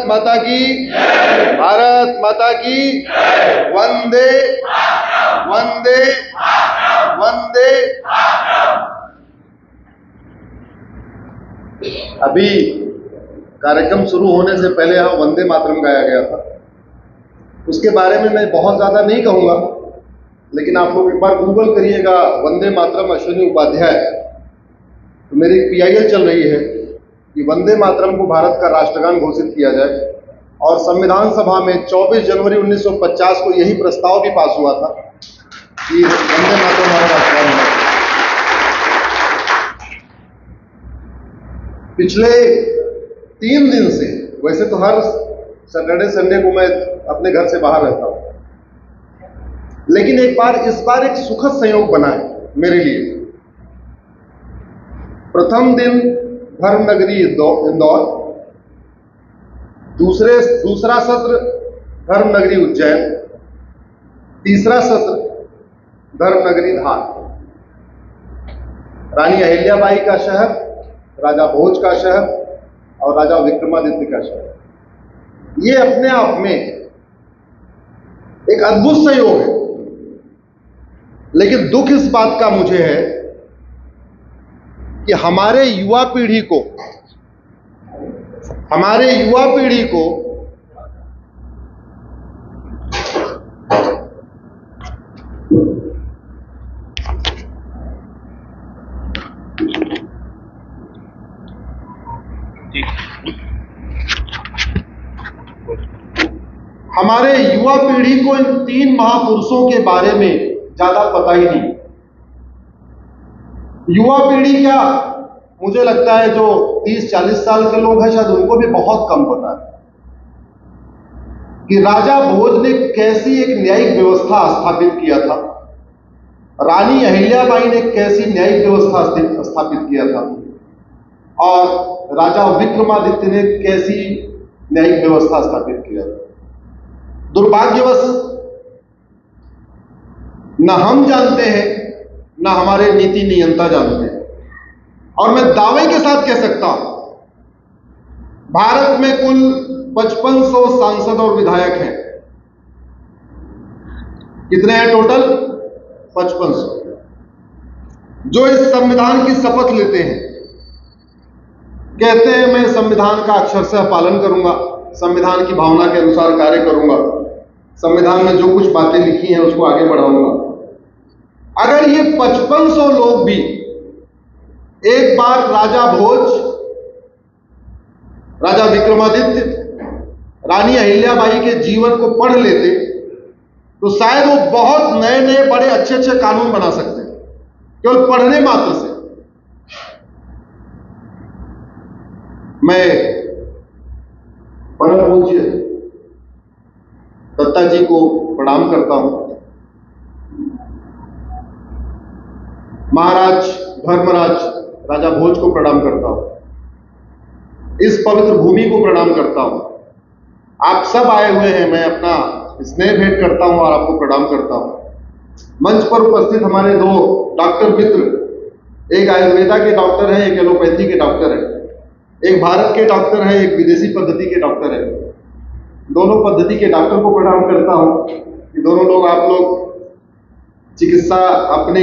भारत माता की, भारत माता की, वंदे वंदे वंदे। अभी कार्यक्रम शुरू होने से पहले यहाँ वंदे मातरम गाया गया था। उसके बारे में मैं बहुत ज्यादा नहीं कहूंगा, लेकिन आप लोग एक बार गूगल करिएगा वंदे मातरम अश्विनी उपाध्याय, तो मेरी PIL चल रही है कि वंदे मातरम को भारत का राष्ट्रगान घोषित किया जाए। और संविधान सभा में 24 जनवरी 1950 को यही प्रस्ताव भी पास हुआ था कि वंदे मातरम हमारा राष्ट्रगान होना चाहिए। पिछले 3 दिन से, वैसे तो हर सैटरडे संडे को मैं अपने घर से बाहर रहता हूं, लेकिन इस बार एक सुखद संयोग बना है मेरे लिए। प्रथम दिन धर्मनगरी इंदौर, दूसरा सत्र धर्मनगरी उज्जैन, तीसरा सत्र धर्मनगरी धार। रानी अहिल्याबाई का शहर, राजा भोज का शहर और राजा विक्रमादित्य का शहर। ये अपने आप में एक अद्भुत संयोग है, लेकिन दुख इस बात का मुझे है कि हमारे युवा पीढ़ी को इन 3 महापुरुषों के बारे में ज्यादा पता ही नहीं। युवा पीढ़ी क्या, मुझे लगता है जो 30-40 साल के लोग हैं शायद उनको भी बहुत कम पता है कि राजा भोज ने कैसी एक न्यायिक व्यवस्था स्थापित किया था, रानी अहिल्याबाई ने कैसी न्यायिक व्यवस्था स्थापित किया था और राजा विक्रमादित्य ने कैसी न्यायिक व्यवस्था स्थापित किया था। दुर्भाग्यवश न हम जानते हैं न हमारे नीति नियंता जानते हैं। और मैं दावे के साथ कह सकता हूं भारत में कुल 5500 सांसद और विधायक हैं। कितने हैं टोटल? 5500, जो इस संविधान की शपथ लेते हैं, कहते हैं मैं संविधान का अक्षरशः पालन करूंगा, संविधान की भावना के अनुसार कार्य करूंगा, संविधान में जो कुछ बातें लिखी हैं उसको आगे बढ़ाऊंगा। अगर ये 5500 लोग भी एक बार राजा भोज, राजा विक्रमादित्य, रानी अहिल्याबाई के जीवन को पढ़ लेते तो शायद वो बहुत नए नए बड़े अच्छे अच्छे कानून बना सकते हैं, केवल पढ़ने मात्र से। मैं परम पूज्य दत्ता जी को प्रणाम करता हूं, महाराज धर्मराज राजा भोज को प्रणाम करता हूं, इस पवित्र भूमि को प्रणाम करता हूं। आप सब आए हुए हैं, मैं अपना स्नेह भेंट करता हूं और आपको प्रणाम करता हूं। मंच पर उपस्थित हमारे 2 डॉक्टर मित्र, एक आयुर्वेदा के डॉक्टर हैं, एक एलोपैथी के डॉक्टर हैं, एक भारत के डॉक्टर हैं, एक विदेशी पद्धति के डॉक्टर हैं। दोनों पद्धति के डॉक्टर को प्रणाम करता हूं कि दोनों लोग, आप लोग चिकित्सा अपने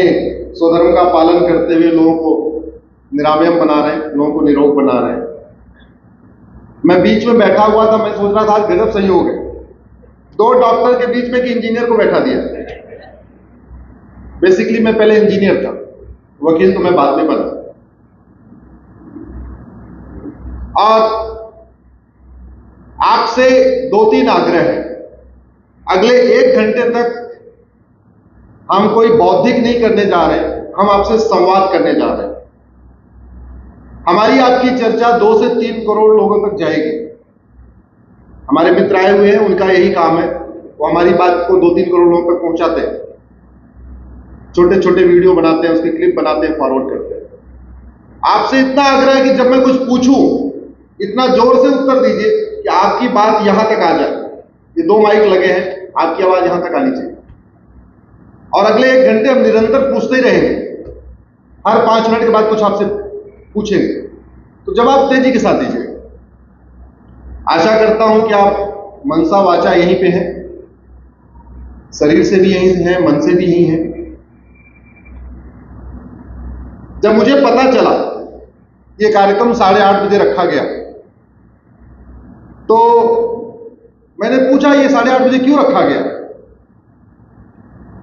स्वधर्म का पालन करते हुए लोगों को निरामयम बना रहे हैं, लोगों को निरोग बना रहे हैं। मैं बीच में बैठा हुआ था, मैं सोच रहा था आज गजब संयोग है, 2 डॉक्टर के बीच में कि इंजीनियर को बैठा दिया। बेसिकली मैं पहले इंजीनियर था, वकील तो मैं बाद में बना। और आपसे 2-3 आग्रह है। अगले 1 घंटे तक हम कोई बौद्धिक नहीं करने जा रहे, हम आपसे संवाद करने जा रहे हैं। हमारी आपकी चर्चा 2 से 3 करोड़ लोगों तक जाएगी। हमारे मित्र आए हुए हैं, उनका यही काम है, वो हमारी बात को 2-3 करोड़ लोगों तक पहुंचाते हैं। छोटे छोटे वीडियो बनाते हैं, उसके क्लिप बनाते हैं, फॉरवर्ड करते हैं। आपसे इतना आग्रह है कि जब मैं कुछ पूछूं इतना जोर से उत्तर दीजिए कि आपकी बात यहां तक आ जाए। ये 2 माइक लगे हैं, आपकी आवाज यहां तक आनी चाहिए। और अगले 1 घंटे हम निरंतर पूछते ही रहेंगे, हर 5 मिनट के बाद कुछ आपसे पूछेंगे, तो जवाब तेजी के साथ दीजिएगा। आशा करता हूं कि आप मनसा वाचा यहीं पे हैं, शरीर से भी यहीं हैं, मन से भी यहीं हैं। जब मुझे पता चला ये कार्यक्रम 8:30 बजे रखा गया, तो मैंने पूछा ये 8:30 बजे क्यों रखा गया।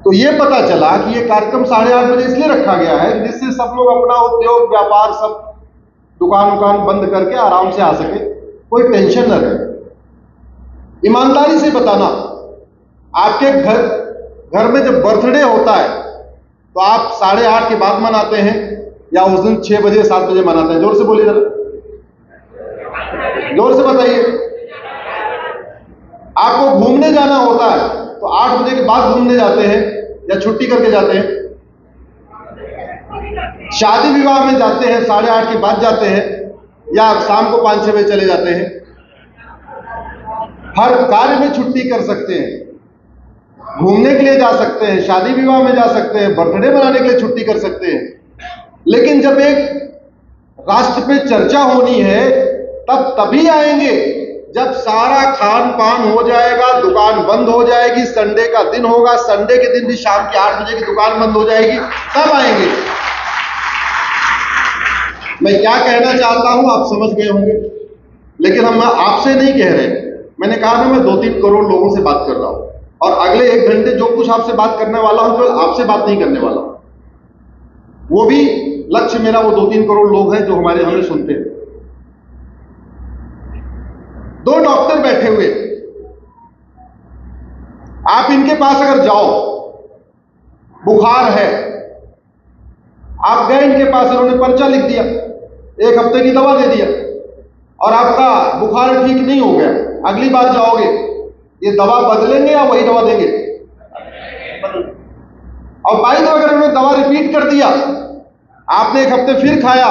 तो ये पता चला कि ये कार्यक्रम 8:30 बजे इसलिए रखा गया है जिससे सब लोग अपना उद्योग व्यापार सब दुकान बंद करके आराम से आ सके, कोई टेंशन न रहे। ईमानदारी से बताना, आपके घर में जब बर्थडे होता है तो आप 8:30 के बाद मनाते हैं या उस दिन 6 बजे 7 बजे मनाते हैं? जोर से बोलिए जरा, जोर से बताइए। आपको घूमने जाना होता है तो 8 बजे के बाद घूमने जाते हैं या छुट्टी करके जाते हैं? शादी विवाह में जाते हैं 8:30 के बाद जाते हैं या शाम को 5-6 बजे चले जाते हैं? हर कार्य में छुट्टी कर सकते हैं, घूमने के लिए जा सकते हैं, शादी विवाह में जा सकते हैं, बर्थडे मनाने के लिए छुट्टी कर सकते हैं। लेकिन जब एक राष्ट्र पे चर्चा होनी है तब तभी आएंगे जब सारा खान पान हो जाएगा, दुकान बंद हो जाएगी, संडे का दिन होगा, संडे के दिन भी शाम के 8 बजे की दुकान बंद हो जाएगी, तब आएंगे। मैं क्या कहना चाहता हूं आप समझ गए होंगे, लेकिन हम आपसे नहीं कह रहे। मैंने कहा ना मैं 2-3 करोड़ लोगों से बात कर रहा हूं और अगले 1 घंटे जो कुछ आपसे बात करने वाला हूं तो आपसे बात नहीं करने वाला हूं। वो भी लक्ष्य मेरा वो 2-3 करोड़ लोग हैं जो हमें सुनते हैं। 2 डॉक्टर बैठे हुए, आप इनके पास अगर जाओ, बुखार है, आप गए इनके पास, इन्होंने पर्चा लिख दिया, 1 हफ्ते की दवा दे दिया और आपका बुखार ठीक नहीं हो गया। अगली बार जाओगे, ये दवा बदलेंगे या वही दवा देंगे? और बाई द वे अगर उन्होंने दवा रिपीट कर दिया, आपने 1 हफ्ते फिर खाया,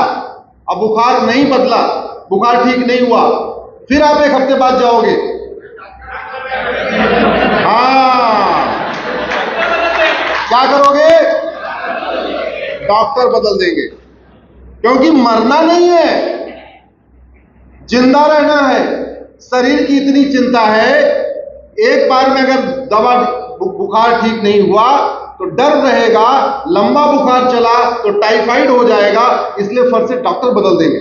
अब बुखार नहीं बदला, बुखार ठीक नहीं हुआ, फिर आप 1 हफ्ते बाद जाओगे, हाँ क्या करोगे? डॉक्टर बदल देंगे, क्योंकि मरना नहीं है, जिंदा रहना है। शरीर की इतनी चिंता है, एक बार में अगर दवा बुखार ठीक नहीं हुआ तो डर रहेगा, लंबा बुखार चला तो टाइफाइड हो जाएगा, इसलिए फट से डॉक्टर बदल देंगे।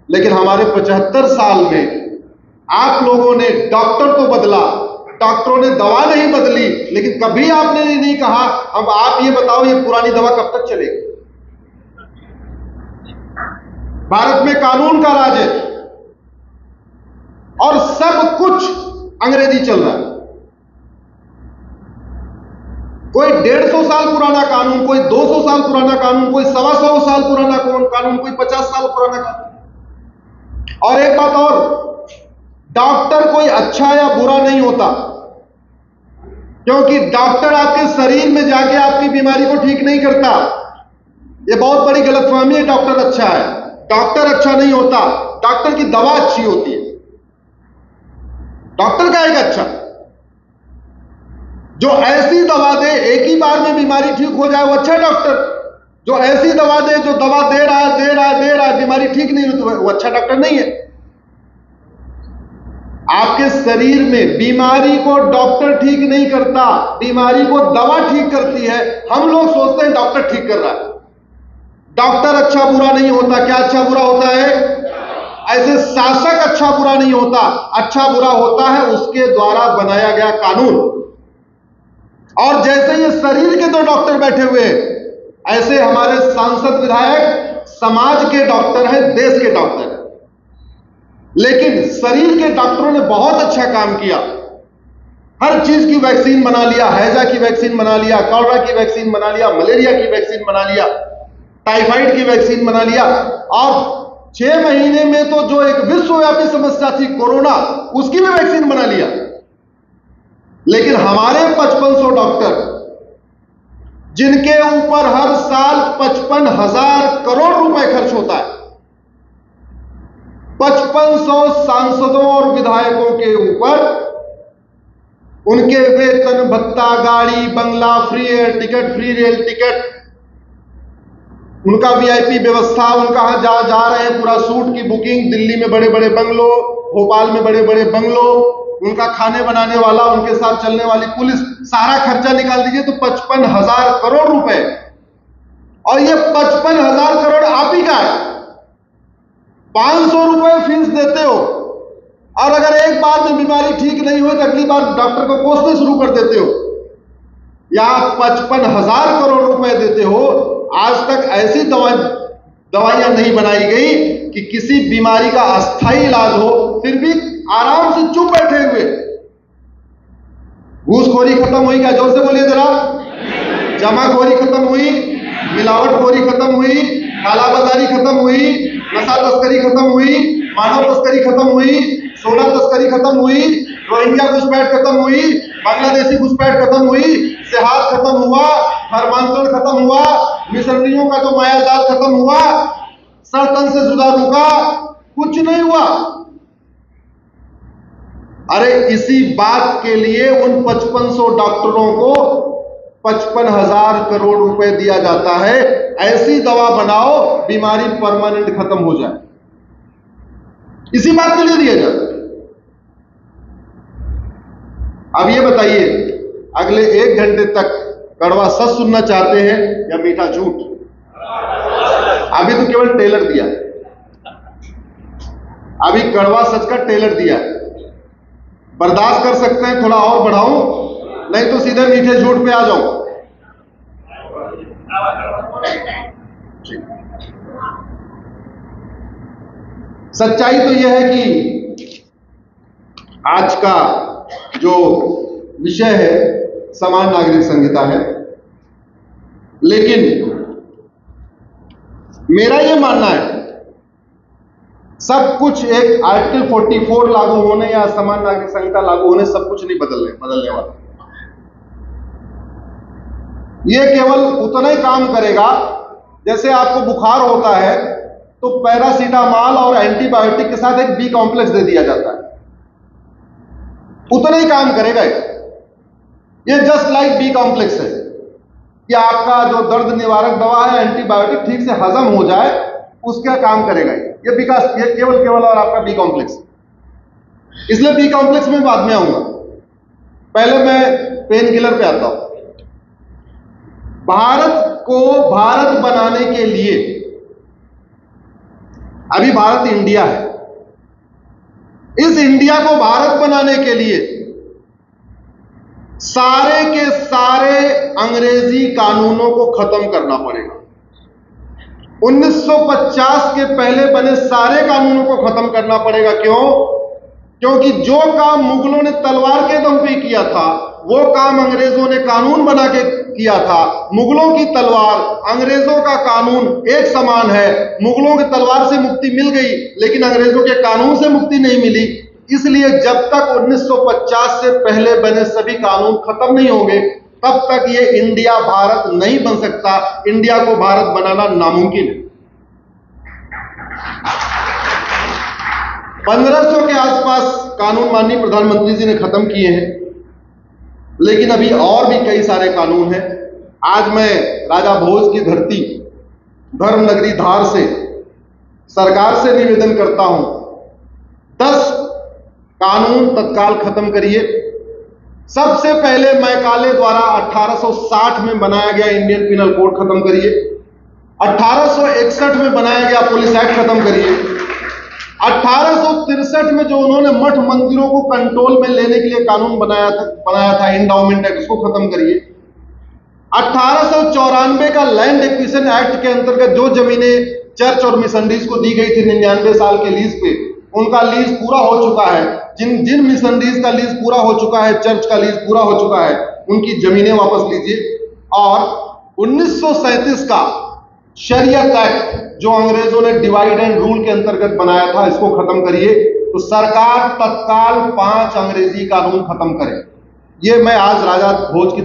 लेकिन हमारे 75 साल में आप लोगों ने डॉक्टर तो बदला, डॉक्टरों ने दवा नहीं बदली, लेकिन कभी आपने नहीं कहा अब आप ये बताओ ये पुरानी दवा कब तक चलेगी? भारत में कानून का राज है और सब कुछ अंग्रेजी चल रहा है। कोई 150 साल पुराना कानून, कोई 200 साल पुराना कानून, कोई 125 साल पुराना कानून, कोई 50 साल पुराना कानून। और एक बात और, डॉक्टर कोई अच्छा या बुरा नहीं होता, क्योंकि डॉक्टर आपके शरीर में जाके आपकी बीमारी को ठीक नहीं करता। यह बहुत बड़ी गलतफहमी है, डॉक्टर अच्छा है। डॉक्टर अच्छा नहीं होता, डॉक्टर की दवा अच्छी होती है। डॉक्टर का एक अच्छा जो ऐसी दवा दे एक ही बार में बीमारी ठीक हो जाए वो अच्छा डॉक्टर। जो ऐसी दवा दे, जो दवा दे रहा है बीमारी ठीक नहीं होती, वो अच्छा डॉक्टर नहीं है। आपके शरीर में बीमारी को डॉक्टर ठीक नहीं करता, बीमारी को दवा ठीक करती है। हम लोग सोचते हैं डॉक्टर ठीक कर रहा है। डॉक्टर अच्छा बुरा नहीं होता। क्या अच्छा बुरा होता है? ऐसे शासक अच्छा बुरा नहीं होता, अच्छा बुरा होता है उसके द्वारा बनाया गया कानून। और जैसे ये शरीर के 2 डॉक्टर बैठे हुए, ऐसे हमारे सांसद विधायक समाज के डॉक्टर हैं, देश के डॉक्टर हैं। लेकिन शरीर के डॉक्टरों ने बहुत अच्छा काम किया। हर चीज की वैक्सीन बना लिया, हैजा की वैक्सीन बना लिया, कॉलरा की वैक्सीन बना लिया, मलेरिया की वैक्सीन बना लिया, टाइफाइड की वैक्सीन बना लिया। और 6 महीने में तो जो एक विश्वव्यापी समस्या थी कोरोना, उसकी भी वैक्सीन बना लिया। लेकिन हमारे 5500 डॉक्टर, जिनके ऊपर हर साल 55,000 करोड़ रुपए खर्च होता है, 5500 सांसदों और विधायकों के ऊपर उनके वेतन भत्ता, गाड़ी, बंगला, free air ticket, free rail ticket, उनका वीआईपी व्यवस्था, उनका जहां जा रहे हैं पूरा सूट की बुकिंग, दिल्ली में बड़े बड़े बंगलो, भोपाल में बड़े बड़े बंगलो, उनका खाने बनाने वाला, उनके साथ चलने वाली पुलिस, सारा खर्चा निकाल दीजिए तो 55,000 करोड़ रुपए। और ये 55,000 करोड़ आप ही का है। 500 रुपए फीस देते हो और अगर एक बार में बीमारी ठीक नहीं हुई तो अगली बार डॉक्टर को कोसने शुरू कर देते हो। या 55,000 करोड़ रुपए देते हो। आज तक ऐसी दवाइयां नहीं बनाई गई कि किसी बीमारी का अस्थायी इलाज हो, फिर भी आराम से चुप बैठे हुए। घूसखोरी खत्म हुई क्या? जोर से बोलिए जरा। जमाखोरी खत्म हुई, मिलावटखोरी खत्म हुई, कालाबाजारी खत्म हुई, नशा तस्करी खत्म हुई, मानव तस्करी खत्म हुई, सोना तस्करी खत्म हुई, रोहिंग्या घुसपैठ खत्म हुई, बांग्लादेशी घुसपैठ खत्म हुई, जिहाद खत्म हुआ, धर्मांतरण खत्म हुआ, मिशनरियों का जो मायाजाल खत्म हुआ, सल्तन से जुदा रुका, कुछ नहीं हुआ। अरे इसी बात के लिए उन 5500 डॉक्टरों को 55,000 करोड़ रुपए दिया जाता है। ऐसी दवा बनाओ बीमारी परमानेंट खत्म हो जाए, इसी बात के लिए दिया जाता है। अब ये बताइए, अगले 1 घंटे तक कड़वा सच सुनना चाहते हैं या मीठा झूठ? अभी तो केवल टेलर दिया, अभी कड़वा सच का टेलर दिया। बर्दाश्त कर सकते हैं, थोड़ा और बढ़ाऊं? नहीं तो सीधे मीठे झूठ पे आ जाऊं। सच्चाई तो यह है कि आज का जो विषय है समान नागरिक संहिता है, लेकिन मेरा यह मानना है सब कुछ एक आर्टिकल 44 लागू होने या समान नागरिक संहिता लागू होने सब कुछ नहीं बदलने वाला। यह केवल उतना ही काम करेगा जैसे आपको बुखार होता है तो पैरासीटामॉल और एंटीबायोटिक के साथ एक बी कॉम्प्लेक्स दे दिया जाता है, उतना ही काम करेगा। ये जस्ट लाइक बी कॉम्प्लेक्स है कि आपका जो दर्द निवारक दवा है एंटीबायोटिक ठीक से हजम हो जाए, उसका काम करेगा ये विकास, ये केवल और आपका बी कॉम्प्लेक्स। इसलिए बी कॉम्प्लेक्स में बाद में आऊंगा, पहले मैं पेन किलर पे आता हूं। भारत को भारत बनाने के लिए, अभी भारत इंडिया है, इस इंडिया को भारत बनाने के लिए सारे के सारे अंग्रेजी कानूनों को खत्म करना पड़ेगा। 1950 के पहले बने सारे कानूनों को खत्म करना पड़ेगा। क्यों? क्योंकि जो काम मुगलों ने तलवार के दम पे किया था वो काम अंग्रेजों ने कानून बना के किया था। मुगलों की तलवार, अंग्रेजों का कानून एक समान है। मुगलों की तलवार से मुक्ति मिल गई लेकिन अंग्रेजों के कानून से मुक्ति नहीं मिली। इसलिए जब तक 1950 से पहले बने सभी कानून खत्म नहीं होंगे तब तक ये इंडिया भारत नहीं बन सकता। इंडिया को भारत बनाना नामुमकिन है। 1500 के आसपास कानून माननीय प्रधानमंत्री जी ने खत्म किए हैं, लेकिन अभी और भी कई सारे कानून हैं। आज मैं राजा भोज की धरती धर्मनगरी धार से सरकार से निवेदन करता हूं, 10 कानून तत्काल खत्म करिए। सबसे पहले मैकाले द्वारा 1860 में बनाया गया इंडियन पिनल कोड खत्म करिए। 1861 में बनाया गया पुलिस एक्ट खत्म करिए। 1863 में जो उन्होंने मठ मंदिरों को कंट्रोल में लेने के लिए कानून बनाया था एंडाउमेंट एक्ट, उसको खत्म करिए। 1894 का लैंड एक्विजिशन एक्ट के अंतर्गत जो जमीनें चर्च और मिशनरीज को दी गई थी 99 साल के लीज पे, उनका लीज पूरा हो चुका है। जिन मिशनरीज का लीज पूरा हो चुका है, चर्च का लीज पूरा हो चुका है, उनकी जमीनें वापस लीजिए। और 1937 का शरीयत एक्ट जो अंग्रेजों ने डिवाइड एंड रूल के अंतर्गत बनाया था, इसको खत्म करिए। तो सरकार तत्काल 5 अंग्रेजी कानून खत्म करे। ये मैं आज राजा भोज की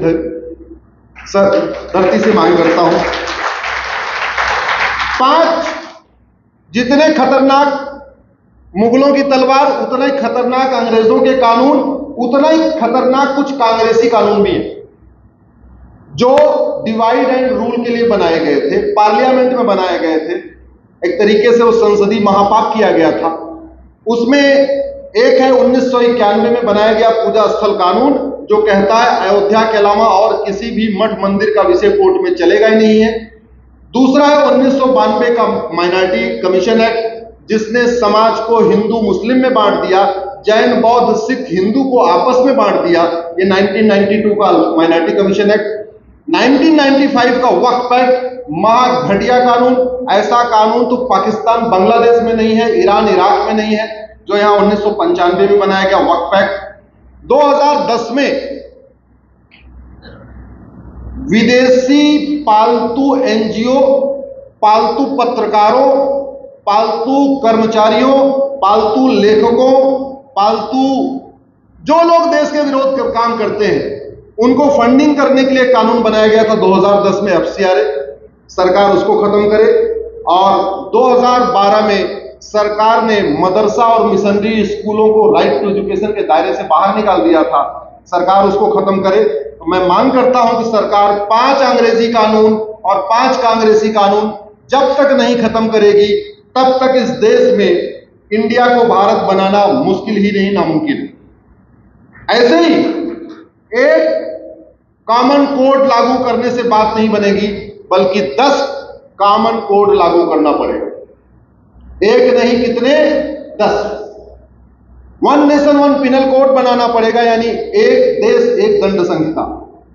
धरती से मांग करता हूं। 5 जितने खतरनाक मुगलों की तलवार, उतना ही खतरनाक अंग्रेजों के कानून, उतना ही खतरनाक कुछ कांग्रेसी कानून भी है। जो डिवाइड एंड रूल के लिए बनाए गए थे, पार्लियामेंट में बनाए गए थे, एक तरीके से वो संसदीय महापाप किया गया था। उसमें एक है 1991 में बनाया गया पूजा स्थल कानून, जो कहता है अयोध्या के अलावा और किसी भी मठ मंदिर का विषय कोर्ट में चलेगा ही नहीं है। दूसरा है 1992 का माइनॉरिटी कमीशन एक्ट, जिसने समाज को हिंदू मुस्लिम में बांट दिया, जैन बौद्ध सिख हिंदू को आपस में बांट दिया। ये 1992 का माइनॉरिटी कमीशन एक्ट। 1995 का वक्फ एक्ट, महा घटिया कानून। ऐसा कानून तो पाकिस्तान बांग्लादेश में नहीं है, ईरान इराक में नहीं है, जो यहां 1995 में बनाया गया वक्फ एक्ट। 2010 में विदेशी पालतू एनजीओ, पालतू पत्रकारों, पालतू कर्मचारियों, पालतू लेखकों, पालतू जो लोग देश के विरोध के काम करते हैं, उनको फंडिंग करने के लिए कानून बनाया गया था 2010 में, एफसीआरए। सरकार उसको खत्म करे। और 2012 में सरकार ने मदरसा और मिशनरी स्कूलों को राइट टू एजुकेशन के दायरे से बाहर निकाल दिया था, सरकार उसको खत्म करे। तो मैं मांग करता हूं कि सरकार 5 अंग्रेजी कानून और 5 कांग्रेसी कानून जब तक नहीं खत्म करेगी, तब तक इस देश में इंडिया को भारत बनाना मुश्किल ही नहीं, नामुमकिन। ऐसे ही एक कॉमन कोड लागू करने से बात नहीं बनेगी, बल्कि 10 कॉमन कोड लागू करना पड़ेगा। एक नहीं, कितने? 10। 1 नेशन 1 पिनल कोड बनाना पड़ेगा, यानी एक देश एक दंड संहिता।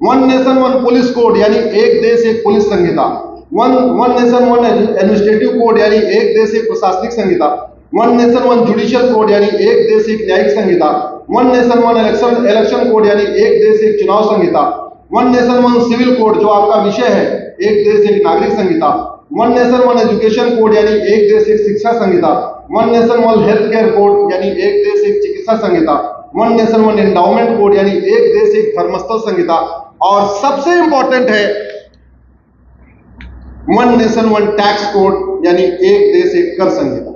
1 नेशन 1 पुलिस कोड, यानी एक देश एक पुलिस संहिता। 1 नेशन 1 एडमिनिस्ट्रेटिव कोड, यानी एक देश एक प्रशासनिक संहिता। 1 नेशन 1 जुडिशियल कोड, यानी एक देश एक न्यायिक संहिता। 1 नेशन 1 इलेक्शन कोड, यानी एक देश एक चुनाव संहिता। 1 नेशन 1 सिविल कोड, जो आपका विषय है, एक देश एक नागरिक संहिता। 1 नेशन 1 एजुकेशन कोड, यानी एक देश एक शिक्षा संहिता। 1 नेशन 1 हेल्थ केयर कोड, यानी एक देश एक चिकित्सा संहिता। 1 नेशन 1 एंडाउमेंट कोड, यानी एक देश एक धर्मस्थल संहिता। और सबसे इंपॉर्टेंट है 1 नेशन 1 टैक्स कोड, यानी एक देश एक कर संहिता।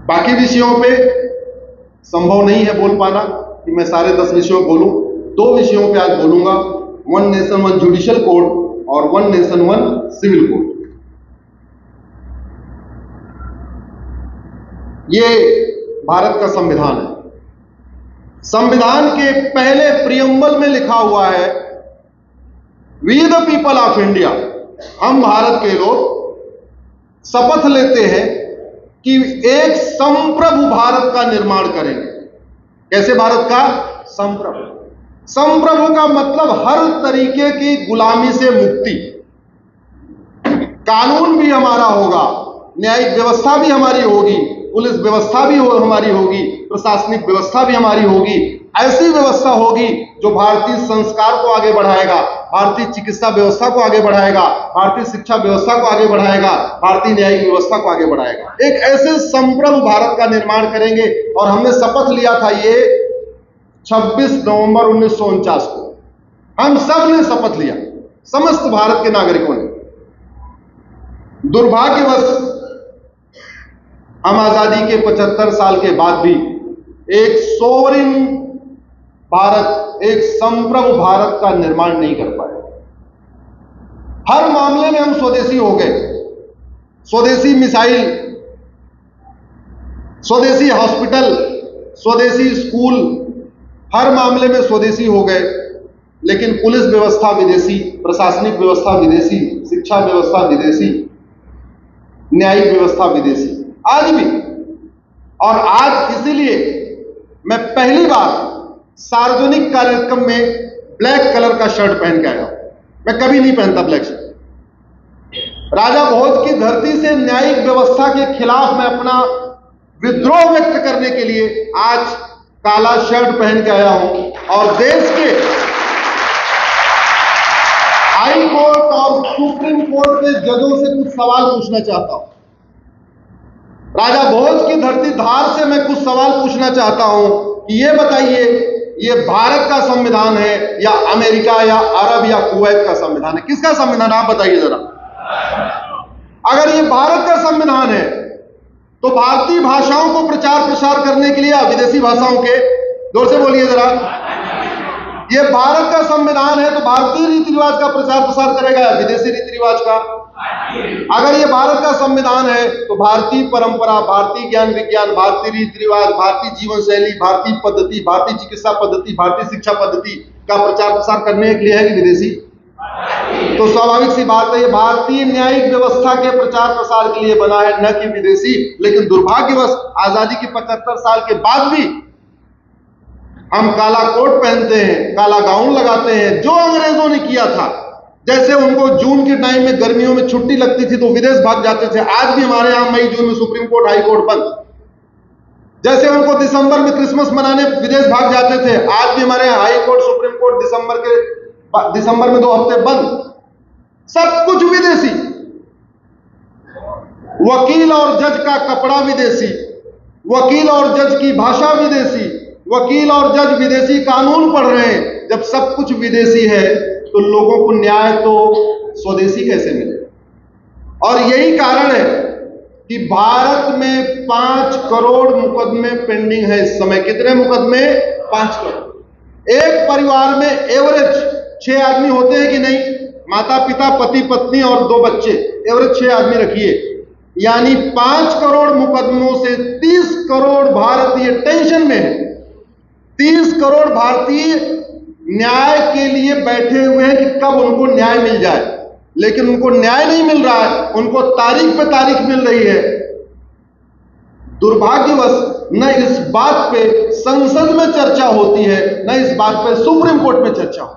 बाकी विषयों पे संभव नहीं है बोल पाना कि मैं सारे 10 विषयों बोलूं। 2 विषयों पे आज बोलूंगा, 1 नेशन 1 जुडिशियल कोड और 1 नेशन 1 सिविल कोड। ये भारत का संविधान है। संविधान के पहले प्रियम्बल में लिखा हुआ है, we the people of India, हम भारत के लोग शपथ लेते हैं कि एक संप्रभु भारत का निर्माण करेंगे। कैसे भारत का? संप्रभु। संप्रभु का मतलब हर तरीके की गुलामी से मुक्ति। कानून भी हमारा होगा, न्यायिक व्यवस्था भी हमारी होगी, पुलिस व्यवस्था भी हमारी होगी, प्रशासनिक व्यवस्था भी हमारी होगी। ऐसी व्यवस्था होगी जो भारतीय संस्कार को आगे बढ़ाएगा, भारतीय चिकित्सा व्यवस्था को आगे बढ़ाएगा, भारतीय शिक्षा व्यवस्था को आगे बढ़ाएगा, भारतीय न्यायिक व्यवस्था को आगे बढ़ाएगा। एक ऐसे संप्रभु भारत का निर्माण करेंगे। और हमने शपथ लिया था ये 26 नवंबर 1949 को, हम सब ने शपथ लिया, समस्त भारत के नागरिकों ने। दुर्भाग्यवश हम आजादी के 75 साल के बाद भी एक सोवरिन भारत, एक संप्रभु भारत का निर्माण नहीं कर पाए। हर मामले में हम स्वदेशी हो गए। स्वदेशी मिसाइल, स्वदेशी हॉस्पिटल, स्वदेशी स्कूल, हर मामले में स्वदेशी हो गए। लेकिन पुलिस व्यवस्था विदेशी, प्रशासनिक व्यवस्था विदेशी, शिक्षा व्यवस्था विदेशी, न्यायिक व्यवस्था विदेशी, आज भी। और आज इसीलिए मैं पहली बार सार्वजनिक कार्यक्रम में ब्लैक कलर का शर्ट पहन के आया। मैं कभी नहीं पहनता ब्लैक शर्ट। राजा भोज की धरती से न्यायिक व्यवस्था के खिलाफ मैं अपना विद्रोह व्यक्त करने के लिए आज काला शर्ट पहन के आया हूं। और देश के हाई कोर्ट और सुप्रीम कोर्ट के जजों से कुछ सवाल पूछना चाहता हूं। राजा भोज की धरती धार से मैं कुछ सवाल पूछना चाहता हूं कि ये बताइए, ये भारत का संविधान है या अमेरिका या अरब या कुवैत का संविधान है? किसका संविधान, आप बताइए जरा। अगर ये भारत का संविधान है तो भारतीय भाषाओं को प्रचार प्रसार करने के लिए, विदेशी भाषाओं के, जोर से बोलिए जरा, ये भारत का संविधान है तो भारतीय रीति रिवाज का प्रचार प्रसार करेगा या विदेशी रीति रिवाज का? अगर ये भारत का संविधान है तो भारतीय परंपरा, भारतीय ज्ञान विज्ञान, भारतीय रीति रिवाज, भारतीय जीवन शैली, भारतीय पद्धति, भारतीय चिकित्सा पद्धति, भारतीय शिक्षा पद्धति का प्रचार प्रसार करने के लिए है कि विदेशी? तो स्वाभाविक सी बात है ये भारतीय न्यायिक व्यवस्था के प्रचार प्रसार के लिए बना है, न कि विदेशी। लेकिन दुर्भाग्यवश आजादी के 75 साल के बाद भी हम काला कोट पहनते हैं, काला गाउन लगाते हैं। जो अंग्रेजों ने किया था, जैसे उनको जून के टाइम में गर्मियों में छुट्टी लगती थी तो विदेश भाग जाते थे, आज भी हमारे यहां मई जून में सुप्रीम कोर्ट हाई कोर्ट बंद। जैसे उनको दिसंबर में क्रिसमस मनाने विदेश भाग जाते थे, आज भी हमारे यहां हाई कोर्ट सुप्रीम कोर्ट दिसंबर में 2 हफ्ते बंद। सब कुछ विदेशी। वकील और जज का कपड़ा विदेशी, वकील और जज की भाषा विदेशी, वकील और जज विदेशी कानून पढ़ रहे हैं। जब सब कुछ विदेशी है तो लोगों को न्याय तो स्वदेशी कैसे मिले? और यही कारण है कि भारत में 5 करोड़ मुकदमे पेंडिंग है इस समय। कितने मुकदमे? 5 करोड़। एक परिवार में एवरेज 6 आदमी होते हैं कि नहीं? माता पिता, पति पत्नी और 2 बच्चे, एवरेज 6 आदमी रखिए। यानी 5 करोड़ मुकदमों से 30 करोड़ भारतीय टेंशन में है। 30 करोड़ भारतीय न्याय के लिए बैठे हुए हैं कि कब उनको न्याय मिल जाए, लेकिन उनको न्याय नहीं मिल रहा है, उनको तारीख पे तारीख मिल रही है। दुर्भाग्यवश न इस बात पे संसद में चर्चा होती है, न इस बात पे सुप्रीम कोर्ट में चर्चा हो।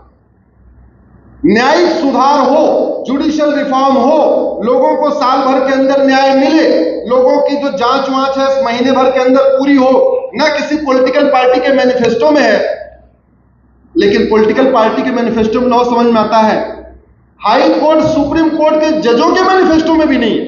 न्यायिक सुधार हो, जुडिशियल रिफॉर्म हो, लोगों को साल भर के अंदर न्याय मिले, लोगों की जो जांच वांच है महीने भर के अंदर पूरी हो, न किसी पॉलिटिकल पार्टी के मैनिफेस्टो में है। लेकिन पॉलिटिकल पार्टी के मैनिफेस्टो में न समझ में आता है, हाई कोर्ट सुप्रीम कोर्ट के जजों के मैनिफेस्टो में भी नहीं है।